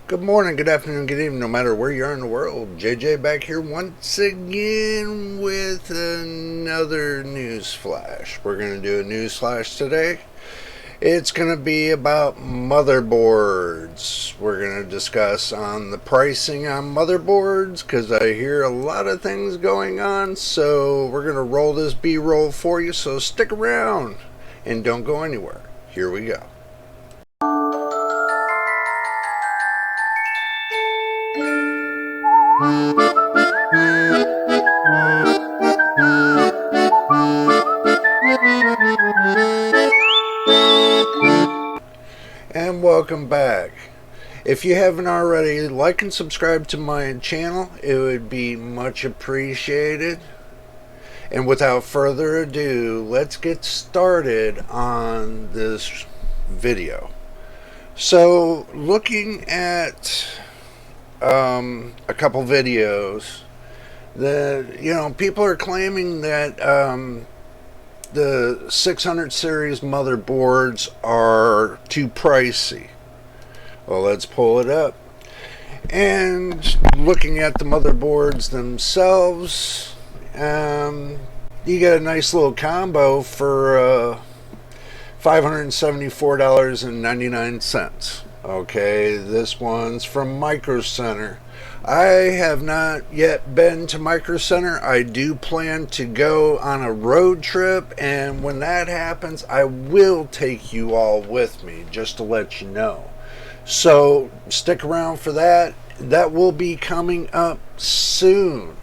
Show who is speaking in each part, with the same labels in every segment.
Speaker 1: Good morning, good afternoon, good evening, no matter where you are in the world. JJ back here once again with another news flash. We're going to do a news flash today. It's going to be about motherboards. We're going to discuss on the pricing on motherboards because I hear a lot of things going on. So we're going to roll this B-roll for you. So stick around and don't go anywhere. Here we go. And welcome back. If you haven't already, like and subscribe to my channel. It would be much appreciated. And without further ado, let's get started on this video. So, looking at a couple videos, people are claiming that the 600 series motherboards are too pricey. Well, let's pull it up. And looking at the motherboards themselves, you get a nice little combo for $574.99. Okay, this one's from Micro Center. I have not yet been to Micro Center. I do plan to go on a road trip, and when that happens, I will take you all with me, just to let you know. So stick around for that. That will be coming up soon.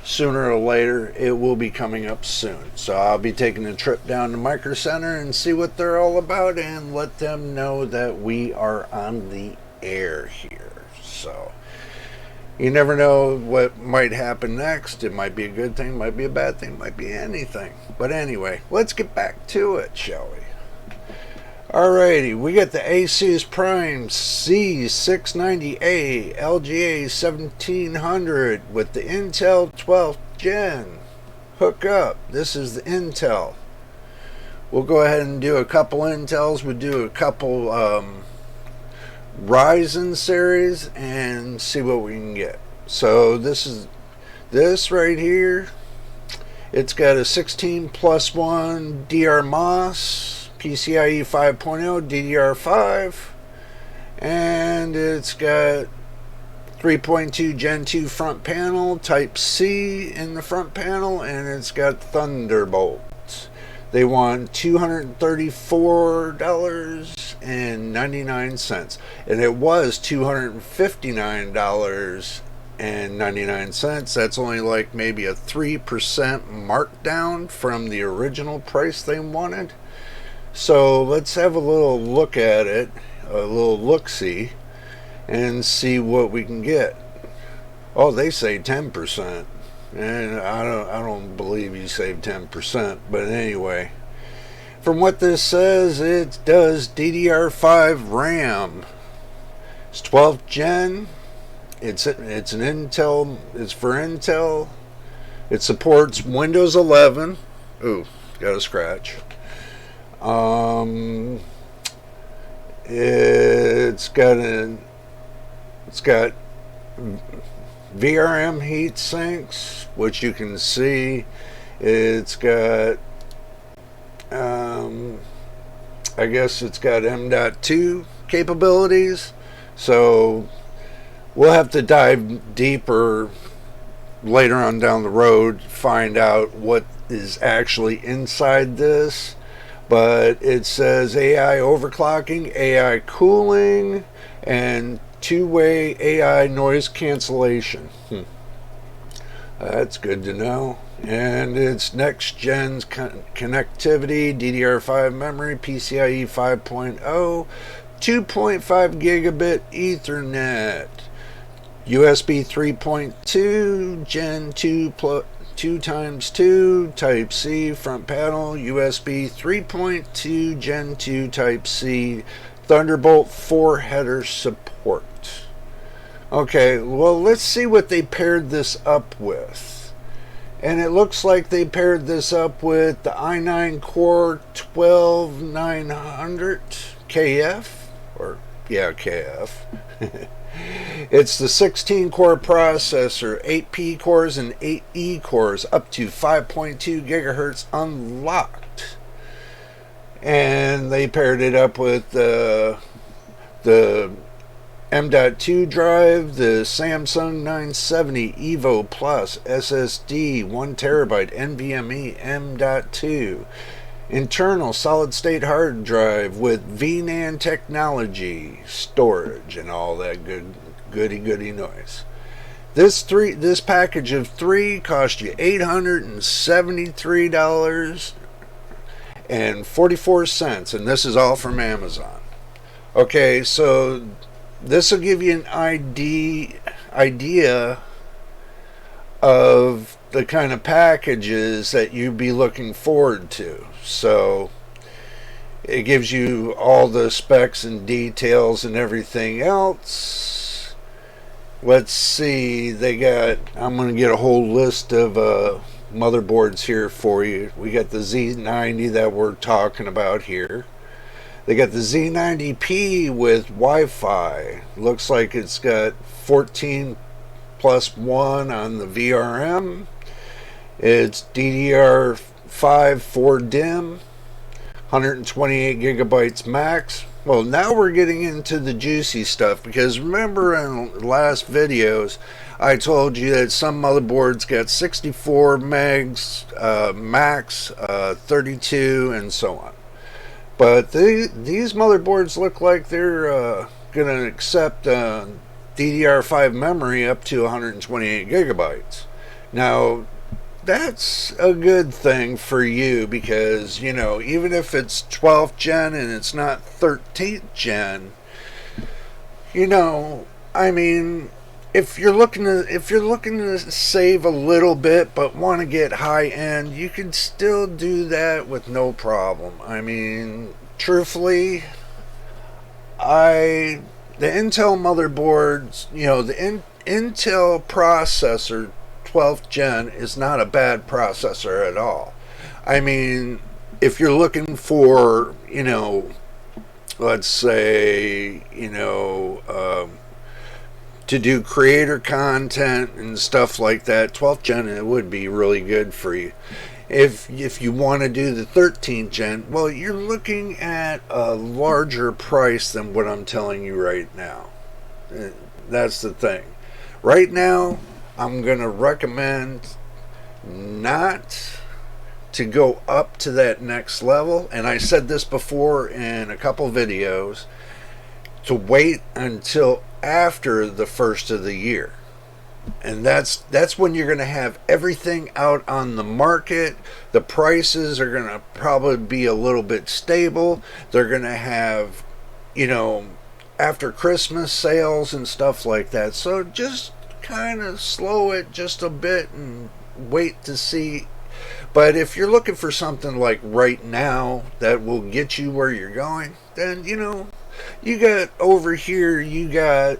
Speaker 1: Sooner or later, it will be coming up soon. So I'll be taking a trip down to Micro Center and see what they're all about and let them know that we are on the air here. So you never know what might happen next. It might be a good thing, might be a bad thing, might be anything. But anyway, let's get back to it, shall we? Alrighty, we got the Asus Prime C690A LGA 1700 with the Intel 12th Gen. Hook up. This is the Intel. We'll go ahead and do a couple Intels. We'll do a couple Ryzen series and see what we can get. So this right here. It's got a 16+1 DRMOS. PCIe 5.0 DDR5, and it's got 3.2 Gen 2 front panel, Type C in the front panel, and it's got Thunderbolt. They want $234.99, and it was $259.99. That's only like maybe a 3% markdown from the original price they wanted. So let's have a little look at it, a little look-see, and see what we can get. Oh, they say 10%, and I don't believe you saved 10%. But anyway, from what this says, it does DDR5 RAM. It's 12th gen. It's an Intel. It's for Intel. It supports Windows 11. Ooh, got a scratch. It's got VRM heat sinks, which you can see. It's got I guess it's got M.2 capabilities. So we'll have to dive deeper later on down the road, find out what is actually inside this. But it says AI overclocking, AI cooling, and two-way AI noise cancellation. That's good to know. And it's next gen connectivity, DDR5 memory, PCIe 5.0, 2.5 gigabit Ethernet, USB 3.2, Gen 2 2x2 Type C front panel, USB 3.2 Gen 2 Type C, Thunderbolt 4 header support. Okay, well, let's see what they paired this up with. And it looks like they paired this up with the i9 Core 12900 KF, or Yeah, KF. It's the 16 core processor, 8P cores and 8E cores, up to 5.2 gigahertz unlocked. And they paired it up with the M.2 drive, the Samsung 970 Evo Plus SSD, 1 terabyte NVMe M.2, internal solid state hard drive with VNAND technology, storage, and all that goody noise. This package of 3 cost you $873.44, and this is all from Amazon. Okay, so this will give you an idea of the kind of packages that you'd be looking forward to. So it gives you all the specs and details and everything else. Let's see, I'm going to get a whole list of motherboards here for you. We got the Z90 that we're talking about here. They got the Z90P with Wi-Fi. Looks like it's got 14 plus 1 on the VRM. It's DDR5 4 DIMM, 128 gigabytes max. Well, now we're getting into the juicy stuff, because remember in last videos I told you that some motherboards got 64 megs max, 32, and so on. But these motherboards look like they're going to accept DDR5 memory up to 128 gigabytes. Now, that's a good thing for you, because, you know, even if it's 12th gen and it's not 13th gen, you know, I mean, if you're looking to save a little bit but want to get high end, you can still do that with no problem. I mean, truthfully, the Intel motherboards, you know, the Intel processor 12th gen is not a bad processor at all. I mean, if you're looking for, you know, let's say, you know, to do creator content and stuff like that, 12th gen, it would be really good for you. If you want to do the 13th gen, well, you're looking at a larger price than what I'm telling you right now. That's the thing. Right now, I'm going to recommend not to go up to that next level, and I said this before in a couple videos, to wait until after the first of the year. And that's when you're going to have everything out on the market. The prices are going to probably be a little bit stable. They're going to have, you know, after Christmas sales and stuff like that. So just kind of slow it just a bit and wait to see. But if you're looking for something like right now that will get you where you're going, then, you know, you got over here, you got,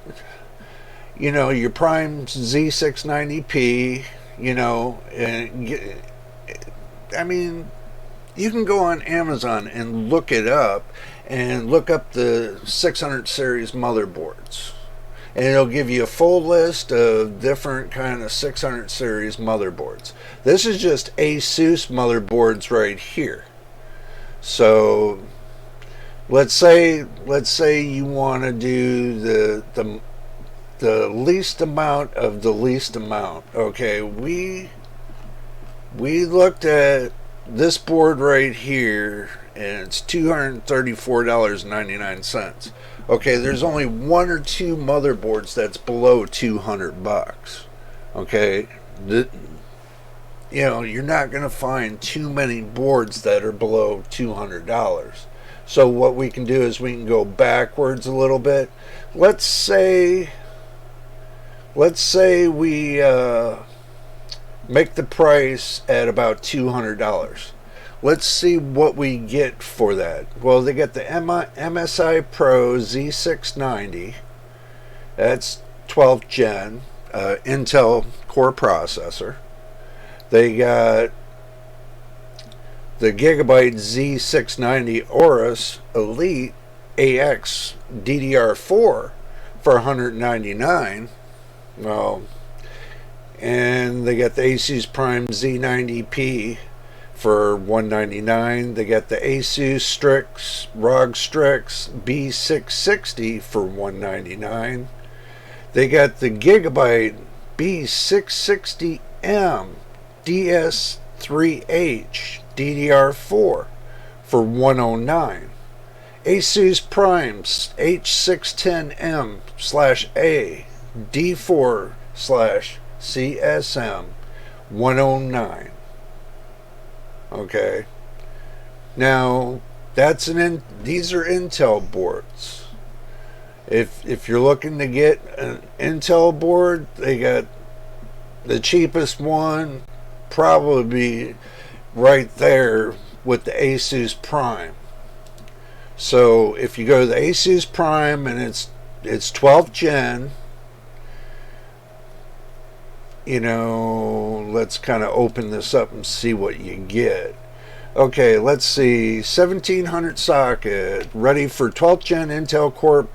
Speaker 1: you know, your Prime Z690P, you know, and I mean, you can go on Amazon and look it up, and look up the 600 series motherboards, and it'll give you a full list of different kind of 600 series motherboards. This is just asus motherboards right here. So let's say you want to do the least amount of the least amount. Okay, we looked at this board right here, and it's $234.99. Okay, there's only 1 or 2 motherboards that's below $200. Okay, you know, you're not going to find too many boards that are below $200. So what we can do is we can go backwards a little bit. Let's say we make the price at about $200. Let's see what we get for that. Well, they get the MSI Pro Z690. That's 12th gen Intel core processor. They got the Gigabyte Z690 Aorus Elite AX DDR4 for $199. Well, and they got the Asus Prime Z90P for $199. They got the Asus ROG Strix B660 for $199. They got the Gigabyte B660M DS3H DDR4 for $109. Asus Prime H610M/A D4/CSM $109. Okay. Now these are Intel boards. If you're looking to get an Intel board, they got the cheapest one, probably right there with the Asus Prime. So if you go to the Asus Prime and it's 12th gen, you know, let's kind of open this up and see what you get. Okay, let's see, 1700 socket, ready for 12th gen Intel Core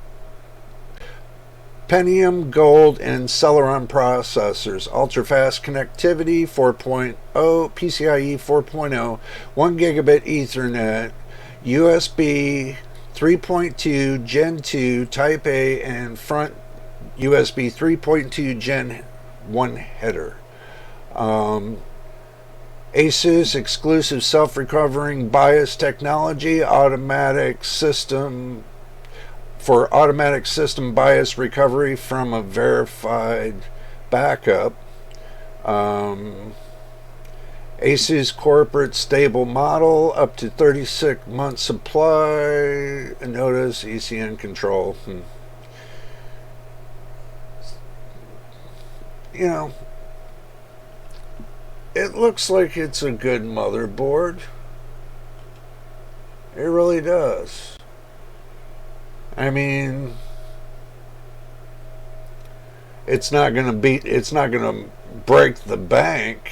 Speaker 1: Pentium Gold and Celeron processors, ultra-fast connectivity 4.0, PCIe 4.0, 1 gigabit Ethernet, USB 3.2 Gen 2 Type A, and front USB 3.2 Gen 1 header. Asus exclusive self-recovering BIOS technology, automatic system BIOS recovery from a verified backup. Asus corporate stable model, up to 36 months supply. Notice ECN control. You know, it looks like it's a good motherboard. It really does. I mean, it's not going to break the bank,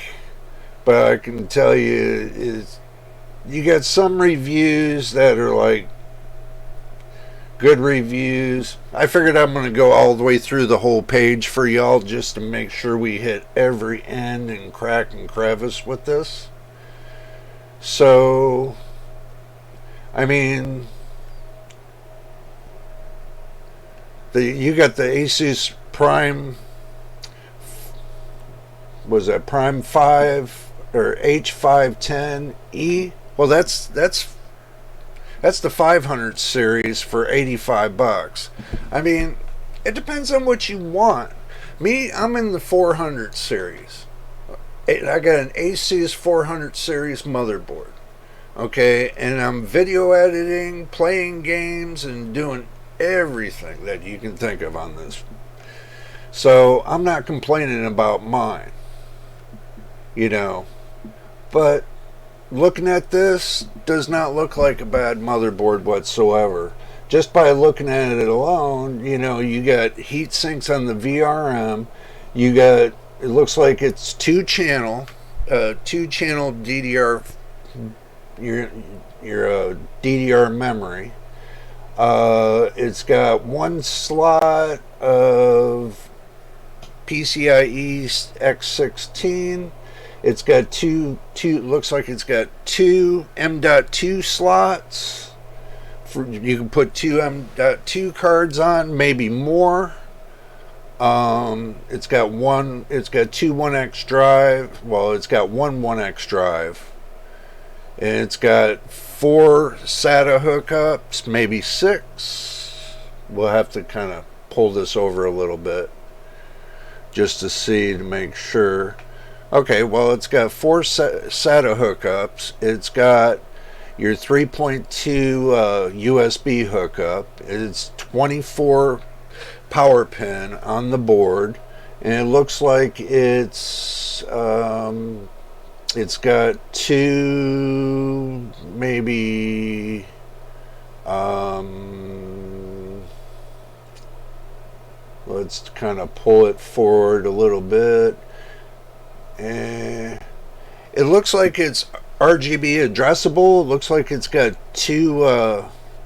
Speaker 1: but I can tell you you got some reviews that are like good reviews. I figured I'm going to go all the way through the whole page for y'all just to make sure we hit every end and crack and crevice with this. So, I mean, you got the Asus Prime, was that Prime 5 or H510E? Well, that's the 500 series for $85. I mean, it depends on what you want. Me, I'm in the 400 series. I got an Asus 400 series motherboard. Okay, and I'm video editing, playing games, and doing everything that you can think of on this. So I'm not complaining about mine, you know, but looking at this does not look like a bad motherboard whatsoever. Just by looking at it alone, you know, you got heat sinks on the VRM. You got, it looks like it's two channel DDR, your DDR memory. It's got one slot of PCIe X16. It's got two looks like it's got two M.2 slots. You can put two M.2 cards on, maybe more. It's got two 1X drive. Well, it's got one 1X drive. And it's got 4 SATA hookups, maybe 6. We'll have to kind of pull this over a little bit just to see, to make sure. Okay, well, it's got 4 SATA hookups. It's got your 3.2 USB hookup. It's 24 power pin on the board, and it looks like it's got 2, maybe let's kind of pull it forward a little bit. And it looks like it's RGB addressable. It looks like it's got two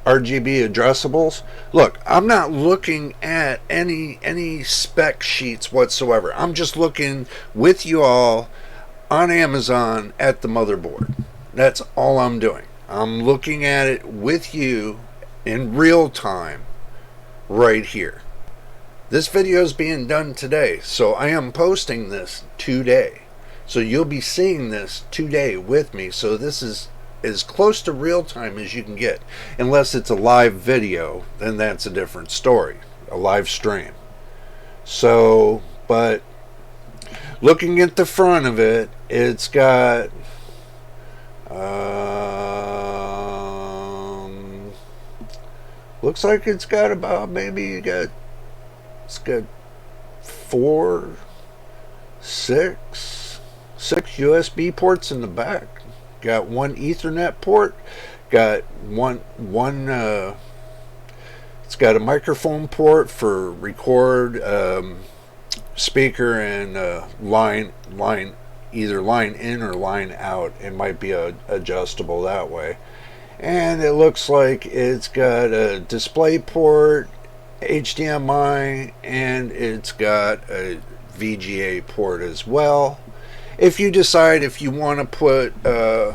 Speaker 1: RGB addressables. Look, I'm not looking at any spec sheets whatsoever. I'm just looking with you all on Amazon at the motherboard. That's all I'm doing. I'm looking at it with you in real time right here. This video is being done today, so I am posting this today. So you'll be seeing this today with me. So this is as close to real time as you can get. Unless it's a live video, then that's a different story. A live stream. So, but looking at the front of it, it's got looks like it's got about it's got six USB ports in the back. Got one Ethernet port. Got it's got a microphone port for record, speaker, and either line in or line out. It might be adjustable that way. And it looks like it's got a display port, HDMI, and it's got a VGA port as well. If you decide if you want to put a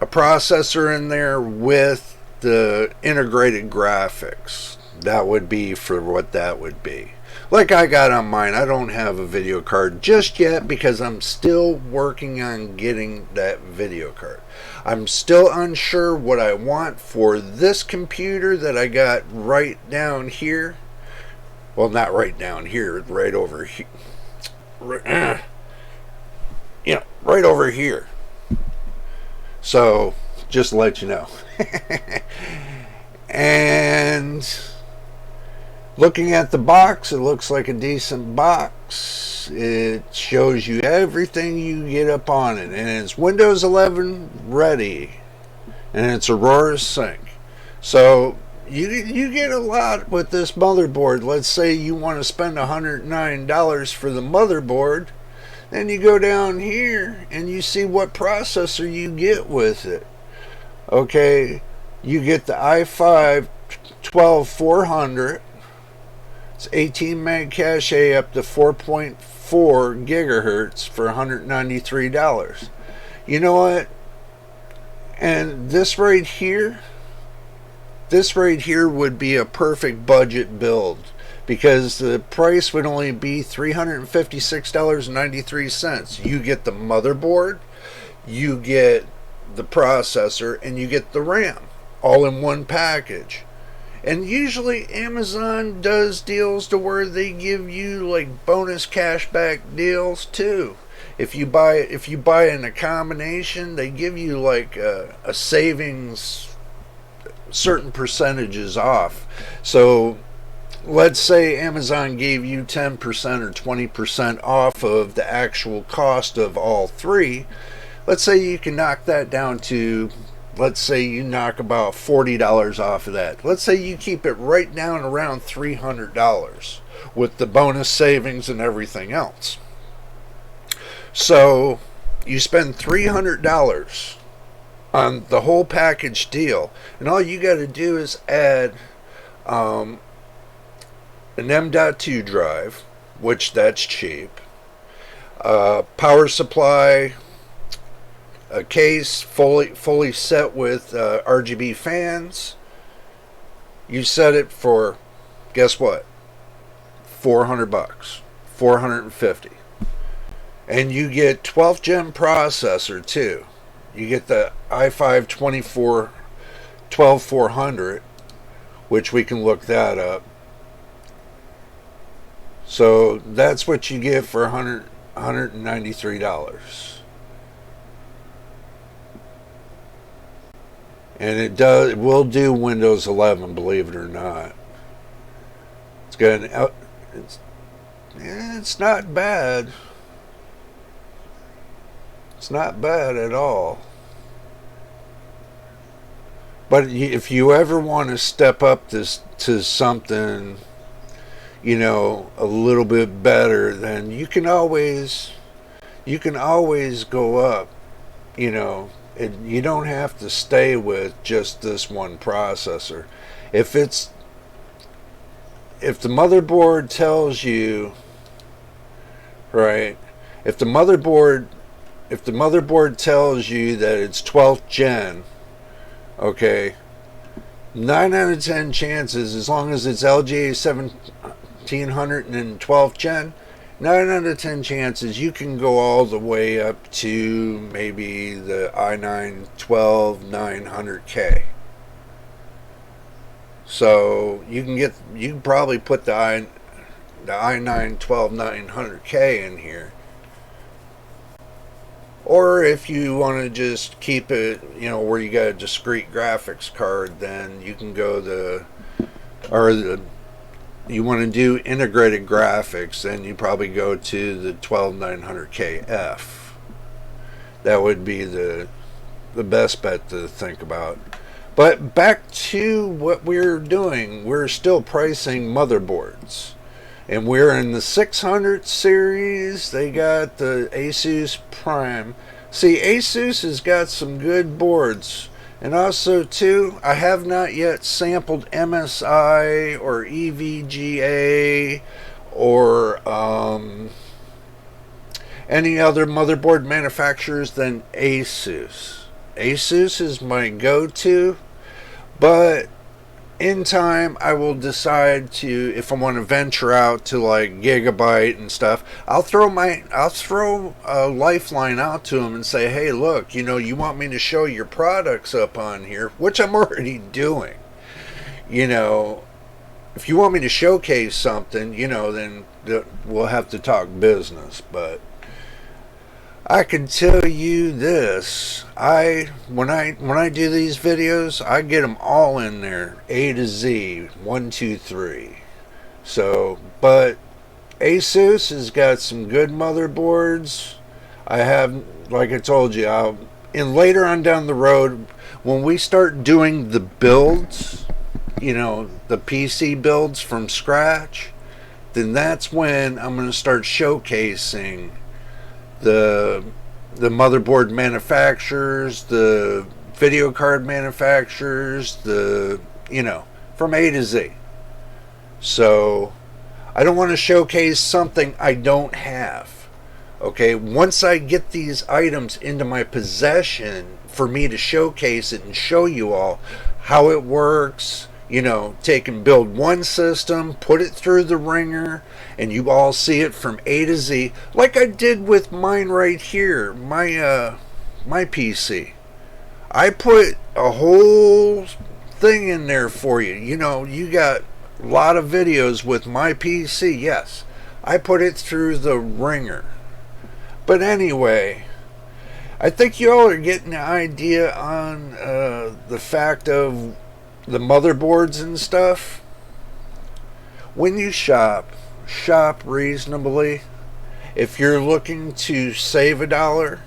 Speaker 1: processor in there with the integrated graphics, that would be for what that would be. Like I got on mine, I don't have a video card just yet because I'm still working on getting that video card. I'm still unsure what I want for this computer that I got right down here. Well, not right down here, right over here. Right over here. So, just to let you know. And looking at the box, it looks like a decent box. It shows you everything you get up on it. And it's Windows 11 ready. And it's Aurora Sync. So, you get a lot with this motherboard. Let's say you want to spend $109 for the motherboard. Then you go down here and you see what processor you get with it. Okay, you get the i5 12400. It's 18 meg cache up to 4.4 gigahertz for $193. You know what? And this right here would be a perfect budget build because the price would only be $356.93. You get the motherboard, you get the processor, and you get the RAM all in one package. And usually Amazon does deals to where they give you like bonus cashback deals too. If you buy in a combination, they give you like a savings, certain percentages off. So let's say Amazon gave you 10% or 20% off of the actual cost of all three. Let's say you can knock that down to, let's say you knock about $40 off of that. Let's say you keep it right down around $300 with the bonus savings and everything else. So you spend $300 on the whole package deal, and all you got to do is add an M.2 drive, which that's cheap, power supply, a case fully set with RGB fans. You set it for, guess what, $400, $450, and you get 12th gen processor too. You get the i5 12400, which we can look that up. So that's what you get for $193. And it will do Windows 11, believe it or not. It's got it's not bad. It's not bad at all. But if you ever want to step up this to something, you know, a little bit better, then you can always go up, you know, You don't have to stay with just this one processor. If it's if the motherboard tells you, right, if the motherboard tells you that it's 12th gen, okay, 9 out of 10 chances, as long as it's LGA 1712th gen, 9 out of 10 chances you can go all the way up to maybe the i9 12900K. So you can probably put the i9 12900K in here. Or if you want to just keep it, where you got a discrete graphics card, then you can go you want to do integrated graphics, then you probably go to the 12900KF. That would be the best bet to think about. But back to what we're doing, we're still pricing motherboards. And we're in the 600 series. They got the Asus Prime. See, Asus has got some good boards. And also, too, I have not yet sampled MSI or EVGA or any other motherboard manufacturers than Asus. Asus is my go-to, but in time I will decide to, if I want to venture out to like Gigabyte and stuff, I'll throw a lifeline out to them and say, hey, look, you want me to show your products up on here, which I'm already doing. If you want me to showcase something, then we'll have to talk business. But I can tell you this, when I do these videos, I get them all in there, A to Z, 1, 2, 3. So, but Asus has got some good motherboards. I have, like I told you, and later on down the road, when we start doing the builds, the PC builds from scratch, then that's when I'm going to start showcasing the motherboard manufacturers, the video card manufacturers, from A to Z. So I don't want to showcase something I don't have. Okay, once I get these items into my possession for me to showcase it and show you all how it works, take and build one system, put it through the ringer, and you all see it from A to Z, like I did with mine right here, my PC. I put a whole thing in there for you. You got a lot of videos with my PC. Yes, I put it through the ringer. But anyway, I think you all are getting an idea on the fact of the motherboards and stuff. When you shop reasonably. If you're looking to save $1,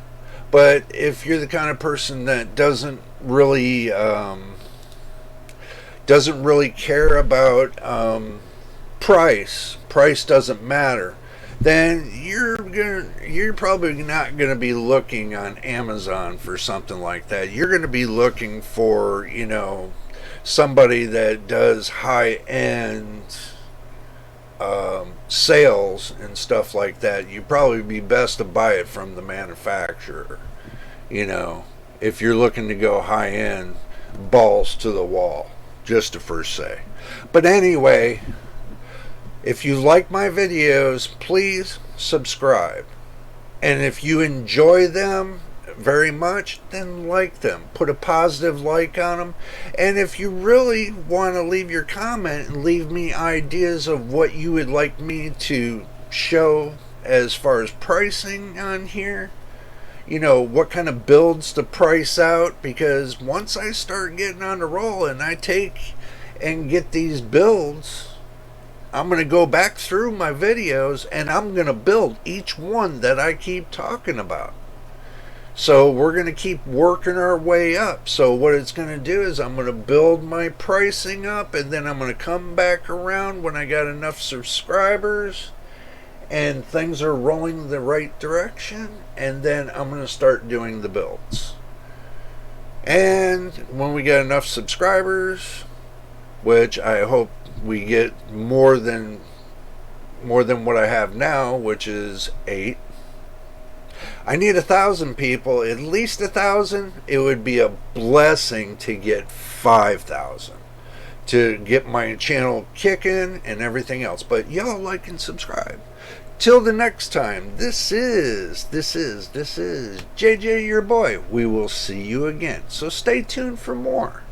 Speaker 1: but if you're the kind of person that doesn't really care about price doesn't matter, then you're probably not going to be looking on Amazon for something like that. You're going to be looking for, somebody that does high-end sales and stuff like that. You'd probably be best to buy it from the manufacturer, if you're looking to go high-end, balls to the wall, just to first say. But anyway, if you like my videos, please subscribe. And if you enjoy them very much, then like them. Put a positive like on them. And if you really want to leave your comment and leave me ideas of what you would like me to show as far as pricing on here, what kind of builds to price out, because once I start getting on the roll and I take and get these builds, I'm going to go back through my videos and I'm going to build each one that I keep talking about. So we're going to keep working our way up. So what it's going to do is I'm going to build my pricing up, and then I'm going to come back around when I got enough subscribers and things are rolling the right direction, and then I'm going to start doing the builds. And when we get enough subscribers, which I hope we get more than what I have now, which is 8. I need 1,000 people, at least 1,000. It would be a blessing to get 5,000 to get my channel kicking and everything else. But y'all like and subscribe. Till the next time, this is JJ, your boy. We will see you again. So stay tuned for more.